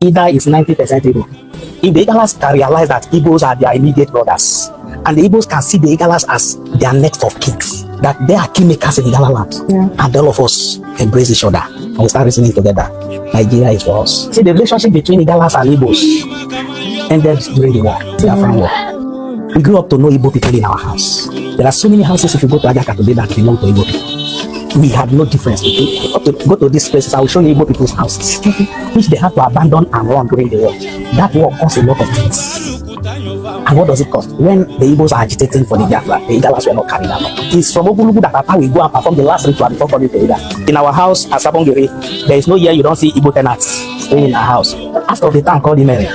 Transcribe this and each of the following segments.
Ida is 90% Igbo. If the Igalas can realize that Igbos are their immediate brothers, and the Igbos can see the Igalas as their next of kin, that they are kingmakers in Igala land, and all of us embrace each other, and we start reasoning together. Nigeria is for us. See, the relationship between Igalas and Igbos ended during the war, the Afghan war. We grew up to know Igbo people in our house. There are so many houses, if you go to Ajaka today, that belong to Igbo people. We had no difference between go to these places. I will show you Igbo people's houses, which they had to abandon and run during the war. That war cost a lot of things. And what does it cost? When the Igbos are agitating for the Biafra, the Igalas were not carried out. It's from Ogulugu that Papa will go and perform the last ritual before coming to Ida. In our house at Sabongere, there is no year you don't see Igbo tenants staying in our house. As of the town called Imere,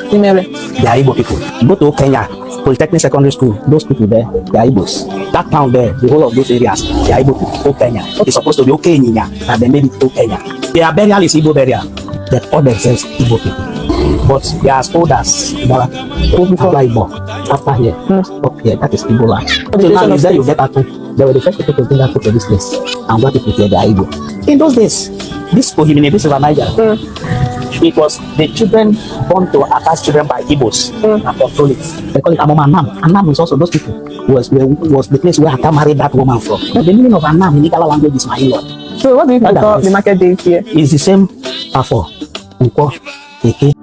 they are Igbo people. Go to Kenya, Polytechnic Secondary School, those people there, they are Igbos. That town there, the whole of those areas, they are Igbo people. Kenya. It's supposed to be okay in Kenya, and they made it to Kenya. Their burial is Igbo burial. They call themselves Igbo people. But they are as old as Igala. After here, up here, that is Igbo land. So now is there you get Atu. They were the first people to bring Atu to this place. And what people here, they are Igbo. In those days, this Kohimine, this is a Niger. It was the children born to attach children by Igbos and control it. They call it Amom Anam. Anam is also those people was the place where Aka married that woman from. But the meaning of Anam in Igala language is my in-law. So what do you think about the market days here? It's the same Afo, Unko, Eke.